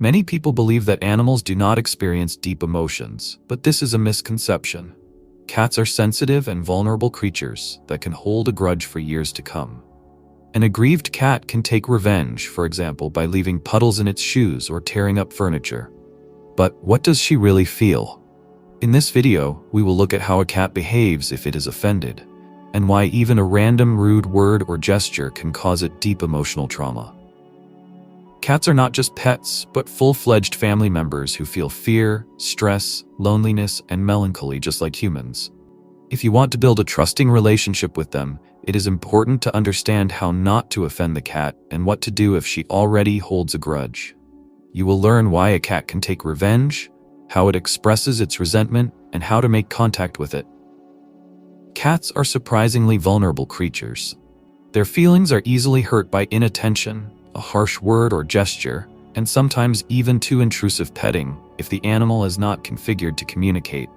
Many people believe that animals do not experience deep emotions, but this is a misconception. Cats are sensitive and vulnerable creatures that can hold a grudge for years to come. An aggrieved cat can take revenge, for example, by leaving puddles in its shoes or tearing up furniture. But what does she really feel? In this video, we will look at how a cat behaves if it is offended, and why even a random rude word or gesture can cause it deep emotional trauma. Cats are not just pets, but full-fledged family members who feel fear, stress, loneliness, and melancholy just like humans. If you want to build a trusting relationship with them, it is important to understand how not to offend the cat and what to do if she already holds a grudge. You will learn why a cat can take revenge, how it expresses its resentment, and how to make contact with it. Cats are surprisingly vulnerable creatures. Their feelings are easily hurt by inattention, a harsh word or gesture, and sometimes even too intrusive petting if the animal is not configured to communicate.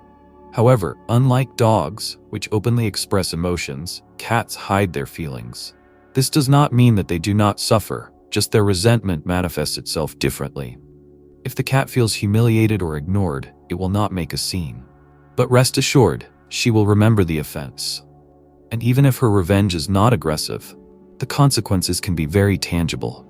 However, unlike dogs, which openly express emotions, cats hide their feelings. This does not mean that they do not suffer, just their resentment manifests itself differently. If the cat feels humiliated or ignored, it will not make a scene. But rest assured, she will remember the offense. And even if her revenge is not aggressive, the consequences can be very tangible.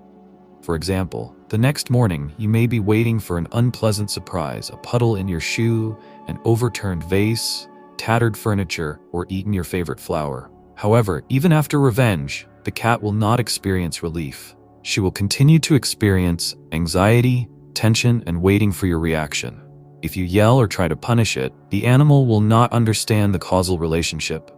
For example, the next morning you may be waiting for an unpleasant surprise, a puddle in your shoe, an overturned vase, tattered furniture, or eaten your favorite flower. However, even after revenge, the cat will not experience relief. She will continue to experience anxiety, tension, and waiting for your reaction. If you yell or try to punish it, the animal will not understand the causal relationship.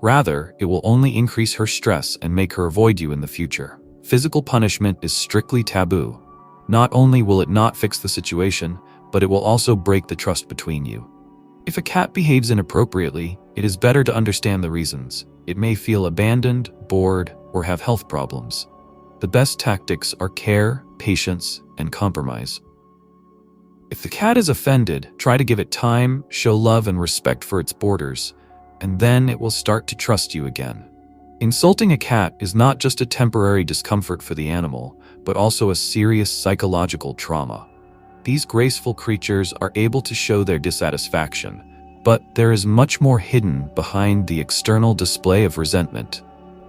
Rather, it will only increase her stress and make her avoid you in the future. Physical punishment is strictly taboo. Not only will it not fix the situation, but it will also break the trust between you. If a cat behaves inappropriately, it is better to understand the reasons. It may feel abandoned, bored, or have health problems. The best tactics are care, patience, and compromise. If the cat is offended, try to give it time, show love and respect for its borders, and then it will start to trust you again. Insulting a cat is not just a temporary discomfort for the animal, but also a serious psychological trauma. These graceful creatures are able to show their dissatisfaction, but there is much more hidden behind the external display of resentment.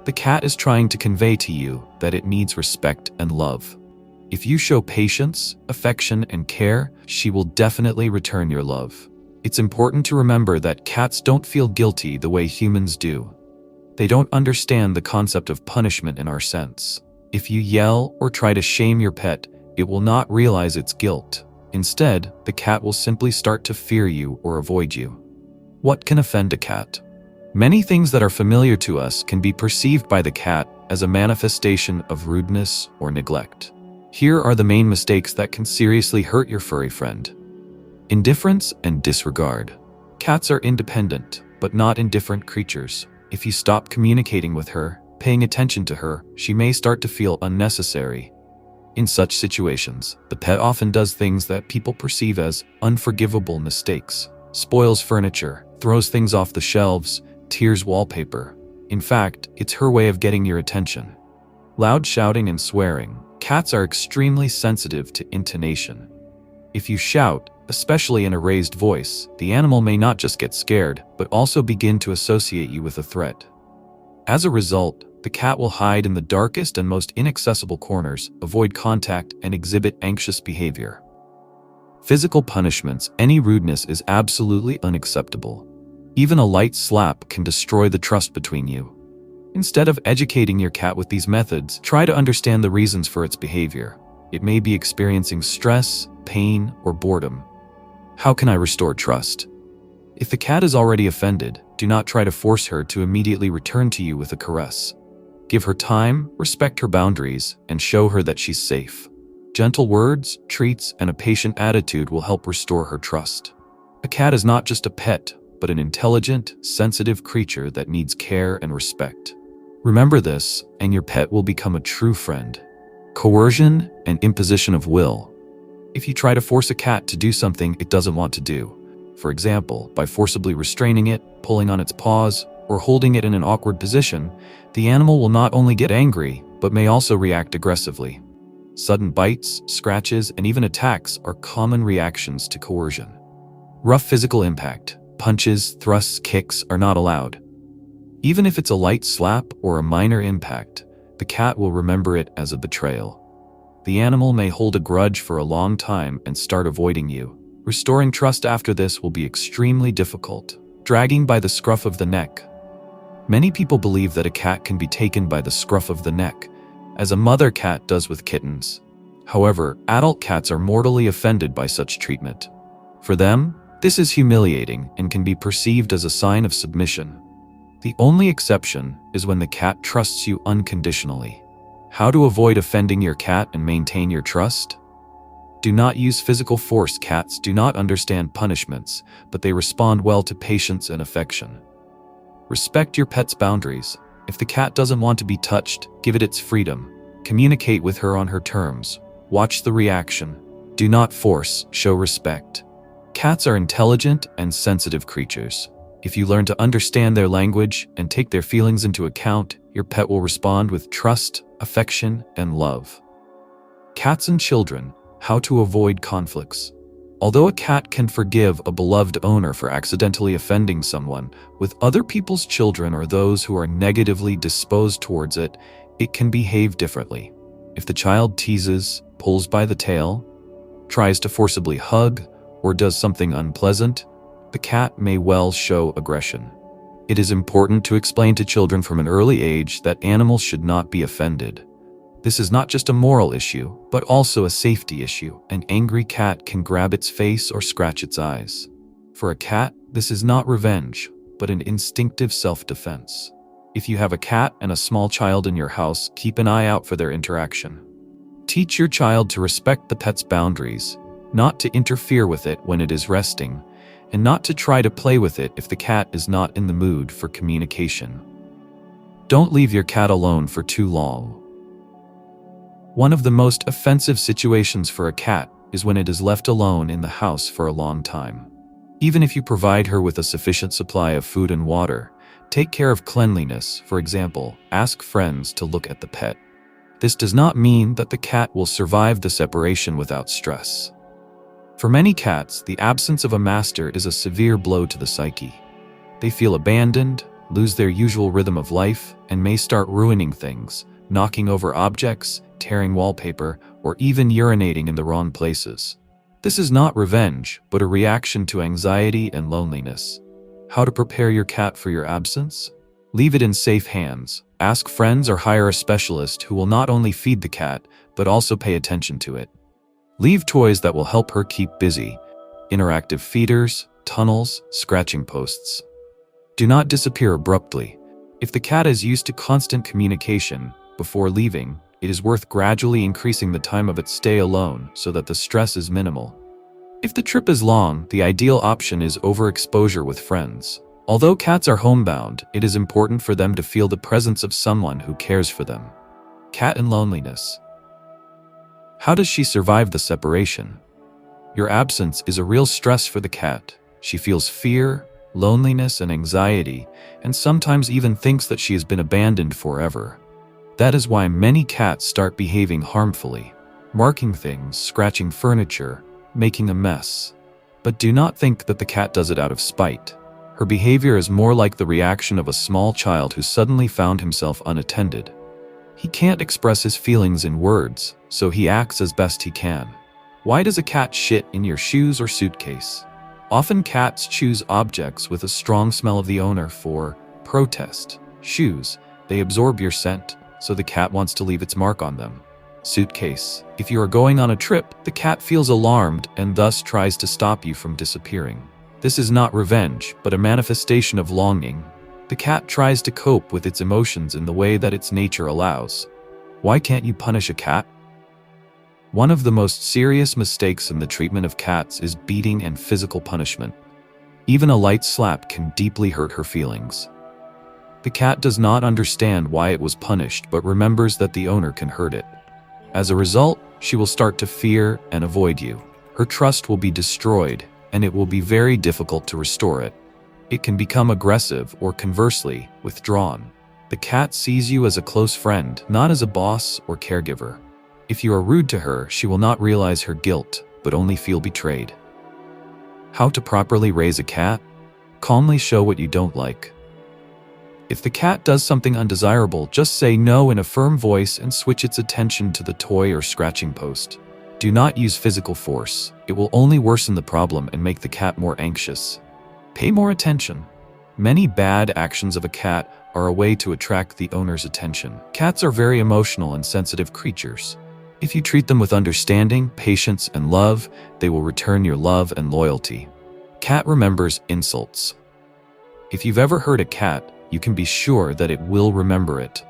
The cat is trying to convey to you that it needs respect and love. If you show patience, affection, and care, she will definitely return your love. It's important to remember that cats don't feel guilty the way humans do. They don't understand the concept of punishment in our sense. If you yell or try to shame your pet, it will not realize its guilt. Instead, the cat will simply start to fear you or avoid you. What can offend a cat? Many things that are familiar to us can be perceived by the cat as a manifestation of rudeness or neglect. Here are the main mistakes that can seriously hurt your furry friend. Indifference and disregard. Cats are independent, but not indifferent creatures. If you stop communicating with her, paying attention to her, she may start to feel unnecessary. In such situations, the pet often does things that people perceive as unforgivable mistakes. Spoils furniture, throws things off the shelves, tears wallpaper. In fact, it's her way of getting your attention. Loud shouting and swearing. Cats are extremely sensitive to intonation. If you shout, especially in a raised voice, the animal may not just get scared, but also begin to associate you with a threat. As a result, the cat will hide in the darkest and most inaccessible corners, avoid contact, and exhibit anxious behavior. Physical punishments, any rudeness is absolutely unacceptable. Even a light slap can destroy the trust between you. Instead of educating your cat with these methods, try to understand the reasons for its behavior. It may be experiencing stress, pain, or boredom. How can I restore trust? If the cat is already offended, do not try to force her to immediately return to you with a caress. Give her time, respect her boundaries, and show her that she's safe. Gentle words, treats, and a patient attitude will help restore her trust. A cat is not just a pet, but an intelligent, sensitive creature that needs care and respect. Remember this, and your pet will become a true friend. Coercion and imposition of will. If you try to force a cat to do something it doesn't want to do, for example, by forcibly restraining it, pulling on its paws, or holding it in an awkward position, the animal will not only get angry, but may also react aggressively. Sudden bites, scratches, and even attacks are common reactions to coercion. Rough physical impact, punches, thrusts, kicks are not allowed. Even if it's a light slap or a minor impact, the cat will remember it as a betrayal. The animal may hold a grudge for a long time and start avoiding you. Restoring trust after this will be extremely difficult. Dragging by the scruff of the neck. Many people believe that a cat can be taken by the scruff of the neck, as a mother cat does with kittens. However, adult cats are mortally offended by such treatment. For them, this is humiliating and can be perceived as a sign of submission. The only exception is when the cat trusts you unconditionally. How to avoid offending your cat and maintain your trust? Do not use physical force. Cats do not understand punishments, but they respond well to patience and affection. Respect your pet's boundaries. If the cat doesn't want to be touched, give it its freedom. Communicate with her on her terms. Watch the reaction. Do not force, show respect. Cats are intelligent and sensitive creatures. If you learn to understand their language and take their feelings into account, your pet will respond with trust, affection, and love. Cats and children. How to avoid conflicts. Although a cat can forgive a beloved owner for accidentally offending someone, with other people's children or those who are negatively disposed towards it, it can behave differently. If the child teases, pulls by the tail, tries to forcibly hug, or does something unpleasant, the cat may well show aggression. It is important to explain to children from an early age that animals should not be offended. This is not just a moral issue, but also a safety issue. An angry cat can grab its face or scratch its eyes. For a cat, this is not revenge, but an instinctive self-defense. If you have a cat and a small child in your house, keep an eye out for their interaction. Teach your child to respect the pet's boundaries, not to interfere with it when it is resting, and not to try to play with it if the cat is not in the mood for communication. Don't leave your cat alone for too long. One of the most offensive situations for a cat is when it is left alone in the house for a long time. Even if you provide her with a sufficient supply of food and water, take care of cleanliness. For example, ask friends to look at the pet. This does not mean that the cat will survive the separation without stress. For many cats, the absence of a master is a severe blow to the psyche. They feel abandoned, lose their usual rhythm of life, and may start ruining things, knocking over objects, tearing wallpaper, or even urinating in the wrong places. This is not revenge, but a reaction to anxiety and loneliness. How to prepare your cat for your absence? Leave it in safe hands. Ask friends or hire a specialist who will not only feed the cat, but also pay attention to it. Leave toys that will help her keep busy. Interactive feeders, tunnels, scratching posts. Do not disappear abruptly. If the cat is used to constant communication, before leaving, it is worth gradually increasing the time of its stay alone so that the stress is minimal. If the trip is long, the ideal option is overexposure with friends. Although cats are homebound, it is important for them to feel the presence of someone who cares for them. Cat and loneliness. How does she survive the separation? Your absence is a real stress for the cat. She feels fear, loneliness, and anxiety, and sometimes even thinks that she has been abandoned forever. That is why many cats start behaving harmfully, marking things, scratching furniture, making a mess. But do not think that the cat does it out of spite. Her behavior is more like the reaction of a small child who suddenly found himself unattended. He can't express his feelings in words, so he acts as best he can. Why does a cat shit in your shoes or suitcase? Often cats choose objects with a strong smell of the owner for protest. Shoes, they absorb your scent, so the cat wants to leave its mark on them. Suitcase. If you are going on a trip, the cat feels alarmed and thus tries to stop you from disappearing. This is not revenge, but a manifestation of longing. The cat tries to cope with its emotions in the way that its nature allows. Why can't you punish a cat? One of the most serious mistakes in the treatment of cats is beating and physical punishment. Even a light slap can deeply hurt her feelings. The cat does not understand why it was punished, but remembers that the owner can hurt it. As a result, she will start to fear and avoid you. Her trust will be destroyed, and it will be very difficult to restore it. It can become aggressive or, conversely, withdrawn. The cat sees you as a close friend, not as a boss or caregiver. If you are rude to her, she will not realize her guilt, but only feel betrayed. How to properly raise a cat? Calmly show what you don't like. If the cat does something undesirable, just say no in a firm voice and switch its attention to the toy or scratching post. Do not use physical force. It will only worsen the problem and make the cat more anxious. Pay more attention. Many bad actions of a cat are a way to attract the owner's attention. Cats are very emotional and sensitive creatures. If you treat them with understanding, patience, and love, they will return your love and loyalty. Cat remembers insults. If you've ever hurt a cat, you can be sure that it will remember it.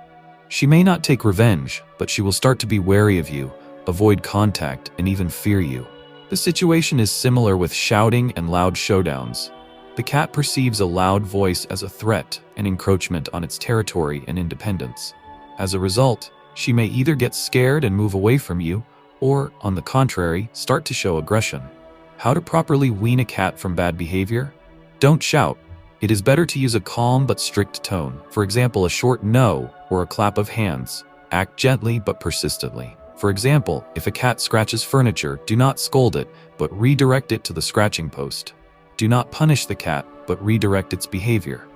She may not take revenge, but she will start to be wary of you, avoid contact, and even fear you. The situation is similar with shouting and loud showdowns. The cat perceives a loud voice as a threat and encroachment on its territory and independence. As a result, she may either get scared and move away from you, or, on the contrary, start to show aggression. How to properly wean a cat from bad behavior? Don't shout. It is better to use a calm but strict tone. For example, a short no or a clap of hands. Act gently but persistently. For example, if a cat scratches furniture, do not scold it, but redirect it to the scratching post. Do not punish the cat, but redirect its behavior.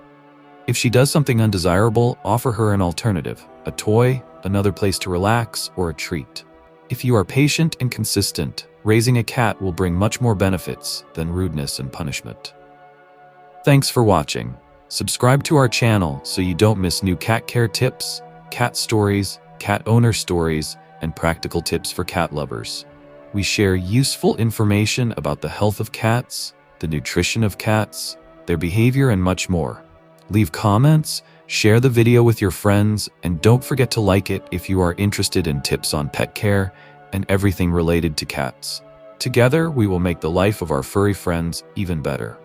If she does something undesirable, offer her an alternative, a toy, another place to relax, or a treat. If you are patient and consistent, raising a cat will bring much more benefits than rudeness and punishment. Thanks for watching. Subscribe to our channel so you don't miss new cat care tips, cat stories, cat owner stories, and practical tips for cat lovers. We share useful information about the health of cats, the nutrition of cats, their behavior, and much more. Leave comments, share the video with your friends, and don't forget to like it if you are interested in tips on pet care and everything related to cats. Together, we will make the life of our furry friends even better.